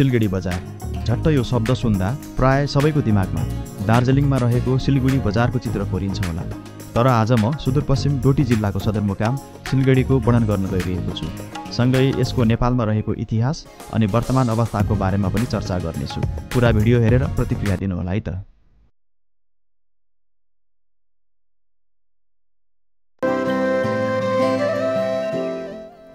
सिलगढी बजार। झट्ट यो शब्द सुन्दा प्राय सबैको दिमागमा दार्जिलिङमा रहेको सिलगढी बजारको चित्र कोरिन्छ होला। तर आज म सुदूरपश्चिम डोटी जिल्लाको सदरमुकाम सिलगढीको वर्णन गर्न गइरहेको छु। सँगै यसको नेपालमा रहेको इतिहास अनि वर्तमान अवस्थाको बारेमा पनि चर्चा गर्नेछु। पुरा भिडियो हेरेर प्रतिक्रिया दिनुहोला है त।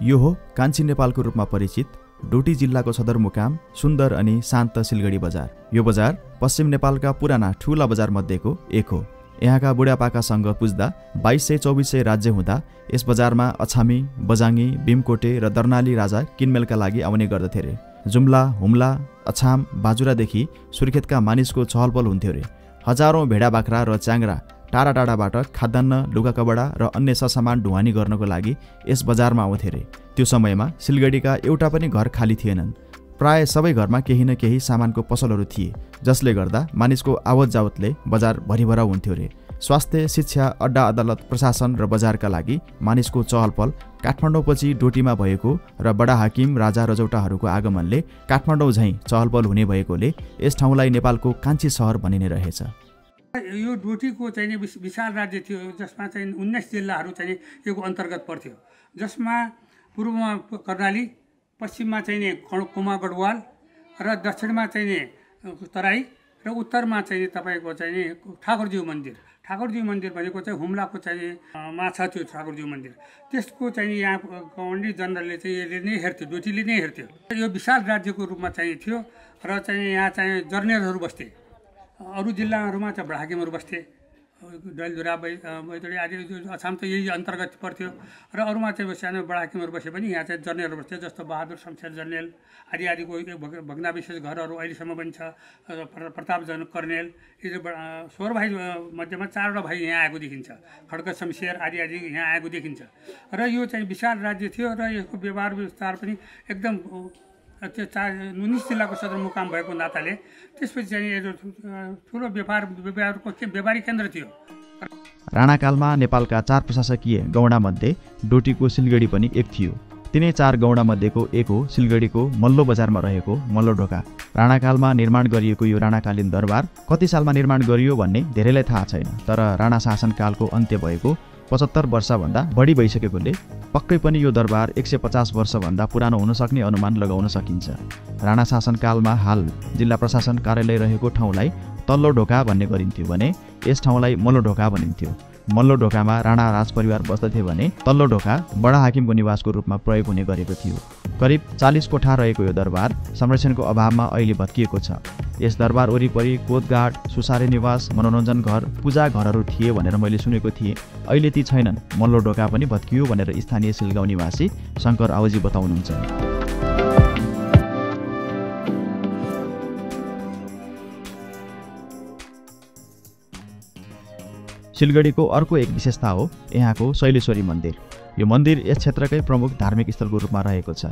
यो हो कान्छी नेपालको रूपमा परिचित डोटी जिल्लाको सदरमुकाम सुन्दर अनि शान्त सिलगढी बजार। यो बजार पश्चिम नेपालका पुराना ठूला बजार मध्येको एक हो। यहाँका बुढापाकासँग पुज्दा 2200-2400 राज्य हुँदा यस बजारमा अछामी, बजाङ्गी, भीमकोटे र दर्नाली राजा किनमेलका लागि आउने गर्दथे रे। जुम्ला, हुम्ला, अछाम, बाजुरादेखि सुर्खेतका मानिसको चहलपहल हुन्थ्यो रे। हजारौं भेडा बाख्रा र च्याङ्ग्रा टाढा टाढाबाट खाद्यान्न, लुगाकपडा र अन्य सरसामान ढुवानी गर्नको लागि यस बजारमा आउँथे रे। त्यो समयमा सिलगढीका एउटा पनि घर खाली थिएनन्। प्राय सबै घरमा केही न केही सामानको पसलहरू थिए, जसले गर्दा मानिसको आवत जावतले बजार भरिभरा हुन्थ्यो रे। स्वास्थ्य, शिक्षा, अड्डा अदालत, प्रशासन र बजारका लागि मानिसको चहलपहल काठमाडौँपछि डोटीमा भएको र बडा हाकिम, राजा रजौटाहरूको आगमनले काठमाडौँ झैँ चहलपहल हुने भएकोले यस ठाउँलाई नेपालको कान्छी सहर भनिने रहेछ। यो डोटीको चाहिँ विशाल राज्य थियो, जसमा चाहिँ 19 जिल्लाहरू चाहिँ यो अन्तर्गत पर्थ्यो, जसमा पूर्वमा कर्णाली, पश्चिममा चाहिँ कुमा गढवाल र दक्षिणमा चाहिँ तराई र उत्तरमा चाहिँ तपाईँको चाहिँ ठाकुरज्यू मन्दिर। ठाकुरज्यू मन्दिर भनेको चाहिँ हुम्लाको चाहिँ माछा थियो ठाकुरज्यू मन्दिर। त्यसको चाहिँ यहाँ गभर्नर जनरलले चाहिँ यसले नै हेर्थ्यो, डोटीले नै हेर्थ्यो। यो विशाल राज्यको रूपमा चाहिँ थियो र चाहिँ यहाँ चाहिँ जर्नेलहरू बस्थे। अरू जिल्लाहरूमा चाहिँ बडाहाकिमहरू बस्थे, डैलधुरा, बैतडी आदि। अछाम त यही अन्तर्गत पर्थ्यो र अरूमा चाहिँ सानो बडाहाकिमहरू बसे पनि यहाँ चाहिँ जर्नेलहरू बस्थे, जस्तो बहादुर शमशेर जर्नेल आदि आदिको भग्नाविशेष घरहरू अहिलेसम्म पनि छ। प्रतापजनक कर्नेल, यो 16 भाइ मध्येमा 4वटा भाइ यहाँ आएको देखिन्छ। खड्ग शमशेर आदि आदि यहाँ आएको देखिन्छ। र यो चाहिँ विशाल राज्य थियो र यसको व्यवहार विस्तार पनि एकदम त्यो 19 जिल्लाको सदरमुकाम भएको नाताले त्यसपछि चाहिँ ठुलो व्यापारी केन्द्र थियो। राणाकालमा नेपालका 4 प्रशासकीय गौडामध्ये डोटीको सिलगढी पनि एक थियो। तिनै 4 गौडामध्येको एक हो सिलगढीको मल्लो बजारमा रहेको मल्लोढोका। राणाकालमा निर्माण गरिएको यो राणाकालीन दरबार कति सालमा निर्माण गरियो भन्ने धेरैलाई थाहा छैन, तर राणा शासनकालको अन्त्य भएको 75 वर्षभन्दा बढी भइसकेकोले पक्कै पनि यो दरबार 150 वर्षभन्दा पुरानो हुन सक्ने अनुमान लगाउन सकिन्छ। राणा शासनकालमा हाल जिल्ला प्रशासन कार्यालय रहेको ठाउँलाई तल्लो ढोका भन्ने गरिन्थ्यो भने यस ठाउँलाई मल्लो ढोका भनिन्थ्यो। मल्लो ढोकामा राणा राजपरिवार बस्दथे भने तल्लो ढोका बडा हाकिमको निवासको रूपमा प्रयोग हुने गरेको थियो। करिब 40 कोठा रहेको यो दरबार संरक्षणको अभावमा अहिले भत्किएको छ। यस दरबार वरिपरि कोतघाट, सुसारे निवास, मनोरञ्जन घर, पूजा घरहरू थिए भनेर मैले सुनेको थिएँ। अहिले ती छैनन्। मल्लो ढोका पनि भत्कियो भनेर स्थानीय सिलगाउँ निवासी शङ्कर आउजी बताउनुहुन्छ। सिलगढीको अर्को एक विशेषता हो यहाँको शैलेश्वरी मन्दिर। यो मन्दिर यस क्षेत्रकै प्रमुख धार्मिक स्थलको रूपमा रहेको छ।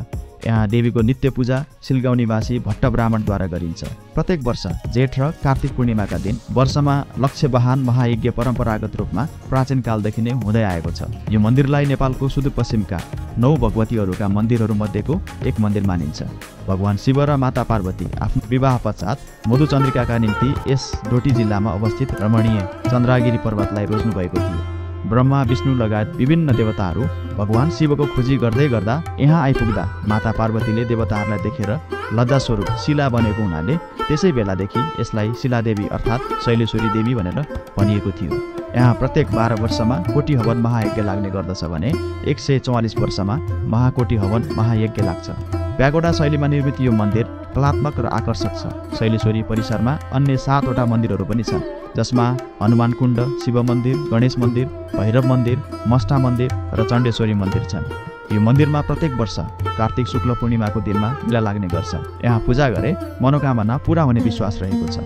यहाँ देवीको नित्य पूजा सिलगाउँ निवासी भट्ट ब्राह्मणद्वारा गरिन्छ। प्रत्येक वर्ष जेठ र कार्तिक पूर्णिमाका दिन वर्षमा लक्ष्यवाहन महायज्ञ परम्परागत रूपमा प्राचीन कालदेखि नै हुँदै आएको छ। यो मन्दिरलाई नेपालको सुदूरपश्चिमका 9 भगवतीहरूका मन्दिरहरू मध्येको एक मन्दिर मानिन्छ। भगवान शिव र माता पार्वती आफ्नो विवाह पश्चात मधुचन्द्रिकाका निम्ति यस डोटी जिल्लामा अवस्थित रमणीय चन्द्रागिरी पर्वतलाई रोज्नु भएको थियो। ब्रह्मा, विष्णु लगायत विभिन्न देवताहरू भगवान शिवको खोजी गर्दै गर्दा यहाँ आइपुग्दा माता पार्वतीले देवताहरूलाई देखेर लज्जास्वरूप शिला बनेको हुनाले त्यसै बेलादेखि यसलाई शिलादेवी अर्थात् शैलेश्वरी देवी भनेर भनिएको थियो। यहाँ प्रत्येक 12 वर्षमा कोटी हवन महायज्ञ लाग्ने गर्दछ भने 144 वर्षमा महाकोटी हवन महायज्ञ लाग्छ। प्यागोडा शैलीमा निर्मित यो मन्दिर कलात्मक र आकर्षक छ। शैलेश्वरी परिसरमा अन्य 7वटा मन्दिरहरू पनि छन्, जसमा हनुमान कुण्ड, शिव मन्दिर, गणेश मन्दिर, भैरव मन्दिर, मष्टा मन्दिर र चण्डेश्वरी मन्दिर छन्। यो मन्दिरमा प्रत्येक वर्ष कार्तिक शुक्ल पूर्णिमाको दिनमा मेला लाग्ने गर्छ। यहाँ पूजा गरे मनोकामना पूरा हुने विश्वास रहेको छ।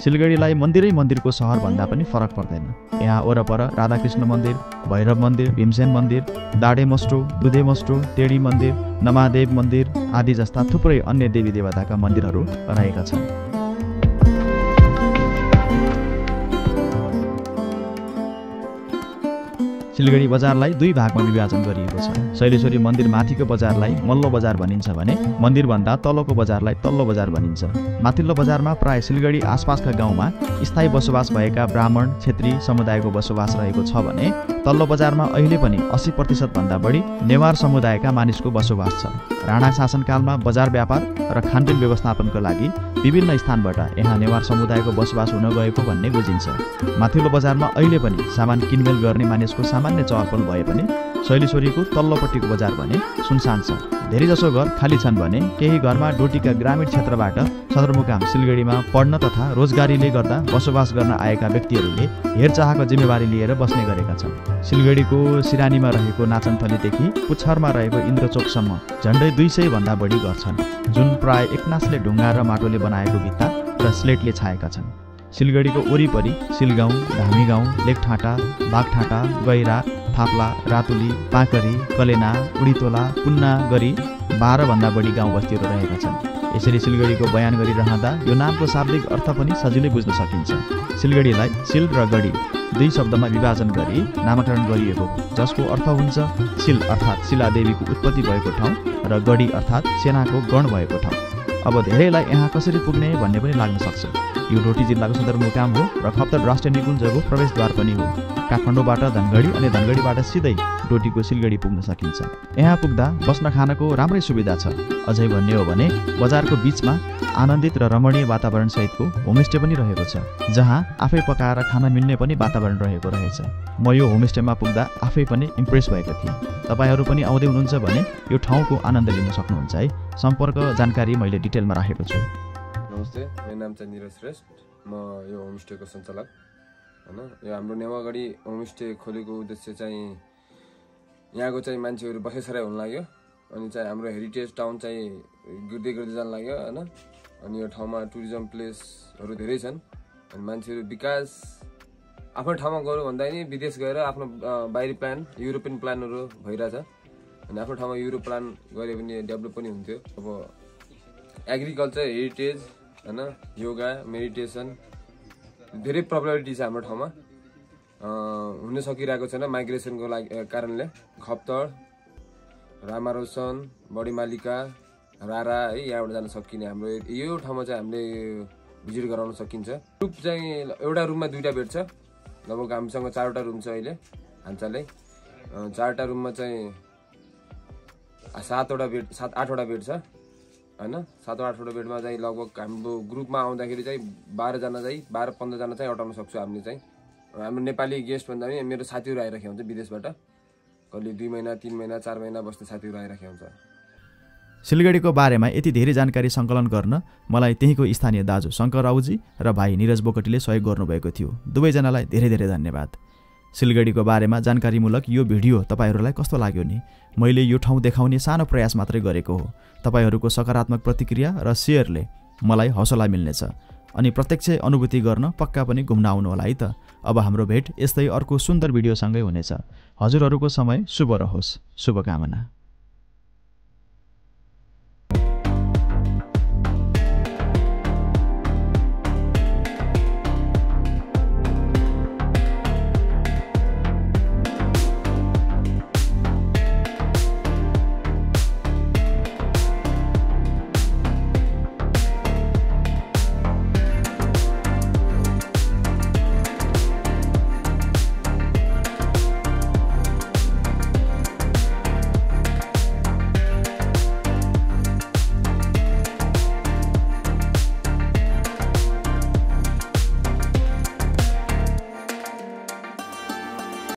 सिलगढीलाई मन्दिरै मन्दिरको सहर भन्दा पनि फरक पर्दैन। यहाँ वरपर राधाकृष्ण मन्दिर, भैरव मन्दिर, भीमसेन मन्दिर, दाडे मस्टो, दुधे मस्टो, तेडी मन्दिर, नमादेव मन्दिर आदि जस्ता थुप्रै अन्य देवी देवताका मन्दिरहरू रहेका छन्। सिलगढी बजारलाई दुई भागमा विभाजन गरिएको छ। शैलेश्वरी मन्दिर माथिको बजारलाई मल्लो बजार भनिन्छ भने मन्दिरभन्दा तल्लोको बजारलाई तल्लो बजार भनिन्छ। माथिल्लो बजारमा प्राय सिलगढी आसपासका गाउँमा स्थायी बसोबास भएका ब्राह्मण क्षेत्री समुदायको बसोबास रहेको छ भने तल्लो बजारमा अहिले पनि 80% भन्दा बढी नेवार समुदायका मानिसको बसोबास छ। राणा शासनकालमा बजार व्यापार र खानपिन व्यवस्थापनको लागि विभिन्न स्थानबाट यहाँ नेवार समुदायको बसोबास हुन गएको भन्ने बुझिन्छ। माथिल्लो बजारमा अहिले पनि सामान किनमेल गर्ने मानिसको सामान्य चहलपहल भए पनि शैलेश्वरीको तल्लोपट्टिको बजार भने सुनसान छ। धेरैजसो घर खाली छन् भने केही घरमा डोटीका ग्रामीण क्षेत्रबाट सदरमुकाम सिलगढीमा पढ्न तथा रोजगारीले गर्दा बसोबास गर्न आएका व्यक्तिहरूले हेरचाहको जिम्मेवारी लिएर बस्ने गरेका छन्। सिलगढीको सिरानीमा रहेको नाचनथलीदेखि पुच्छरमा रहेको इन्द्रचोकसम्म झन्डै 200 भन्दा बढी घर छन्, जुन प्राय एकनासले ढुङ्गा र माटोले बनाएको भित्ता र स्लेटले छाएका छन्। सिलगढीको वरिपरि सिलगाउँ, धामीगाउँ, लेकठाँटा, बागठाँटा, गैरा, थाप्ला, रातुली, पाकरी, कलेना, उडीतोला, पुन्ना गरी 12 भन्दा बढी गाउँ बस्तीहरू रहेका छन्। यसरी सिलगढीको बयान गरिरहँदा यो नामको शाब्दिक अर्थ पनि सजिलै बुझ्न सकिन्छ। सिलगढीलाई सिल र गढी दुई शब्दमा विभाजन गरी नामकरण गरिएको, जसको अर्थ हुन्छ सिल अर्थात् शिलादेवीको उत्पत्ति भएको ठाउँ र गढी अर्थात् सेनाको गण भएको ठाउँ। अब धेरैलाई यहाँ कसरी पुग्ने भन्ने पनि लाग्न सक्छ। यो डोटी जिल्लाको सदरमुकाम हो र खप्तर राष्ट्रिय निकुञ्जको प्रवेशद्वार पनि हो। काठमाडौँबाट धनगढी अनि धनगढीबाट सिधै डोटीको सिलगढी पुग्न सकिन्छ। यहाँ पुग्दा बस्न खानको राम्रै सुविधा छ। अझै भन्ने हो भने बजारको बीचमा आनन्दित र रमणीय वातावरण सहितको होमस्टे पनि रहेको छ, जहाँ आफै पकाएर खान मिल्ने पनि वातावरण रहेको रहेछ। म यो होमस्टेमा पुग्दा आफै पनि इम्प्रेस भएको थिएँ। तपाईहरू पनि आउँदै हुनुहुन्छ भने यो ठाउँको आनन्द लिन सक्नुहुन्छ है। सम्पर्क जानकारी मैले डिटेलमा राखेको छु। नमस्ते, मेरो नाम चाहिँ निरज श्रेष्ठ। म यो होमस्टेको सञ्चालक हैन। यो हाम्रो नेवागढी होमस्टे खोलेको उद्देश्य चाहिँ यहाँको चाहिँ मान्छेहरू बसेसराई हुन लाग्यो, अनि चाहिँ हाम्रो हेरिटेज टाउन चाहिँ गिर्दै गिर्दै जान लाग्यो हैन। अनि यो ठाउँमा टुरिज्म प्लेसहरू धेरै छन्, अनि मान्छेहरू विकास आफ्नो ठाउँमा गर्नु भन्दा नि विदेश गएर आफ्नो बाहिरी प्लान, युरोपियन प्लानहरू भइरहेछ। अनि आफ्नो ठाउँमा युरोप प्लान गरे भने डेभलप पनि हुन्थ्यो। अब एग्रिकल्चर, हेरिटेज हैन, योगा, मेडिटेसन धेरै पपुलारिटी छ हाम्रो ठाउँमा। हुन सकिरहेको छैन माइग्रेसनको लागि कारणले। खप्तर, रामारोसन, बडीमालिका, रारा है यहाँबाट जान सकिने। हाम्रो यो ठाउँमा चाहिँ हामीले भिजिट गराउन सकिन्छ। ग्रुप चाहिँ एउटा रुममा 2टा बेड छ। लगभग हामीसँग 4वटा रुम छ अहिले हालचालै। 4टा रुममा चाहिँ 7-8वटा बेड छ हैन। 7-8वटा बेडमा चाहिँ लगभग हाम्रो ग्रुपमा आउँदाखेरि चाहिँ 12जना चाहिँ 12-15 जना चाहिँ अटाउन सक्छु हामीले चाहिँ। हाम्रो नेपाली गेस्ट भन्दा पनि मेरो साथीहरू आइराखेको हुन्छ विदेशबाट। कहिले 2 महिना, 3 महिना, 4 महिना बस्ने साथीहरू आइराखेको हुन्छ। सिलगढीको बारेमा यति धेरै जानकारी सङ्कलन गर्न मलाई त्यहीँको स्थानीय दाजु शङ्कर राउजी र भाइ निरज बोकटीले सहयोग गर्नुभएको थियो। दुवैजनालाई धेरै धेरै धन्यवाद। सिलगढीको बारेमा जानकारीमूलक यो भिडियो तपाईहरूलाई कस्तो लाग्यो नि? मैले यो ठाउँ देखाउने सानो प्रयास मात्रै गरेको हो। तपाईहरूको सकारात्मक प्रतिक्रिया र सेयरले मलाई हौसला मिल्नेछ, अनि प्रत्यक्ष अनुभूति गर्न पक्का पनि घुम्न आउनु होला है त। अब हाम्रो भेट यस्तै अर्को सुन्दर भिडियोसँगै हुनेछ। हजुरहरूको समय शुभ रहोस्। शुभकामना।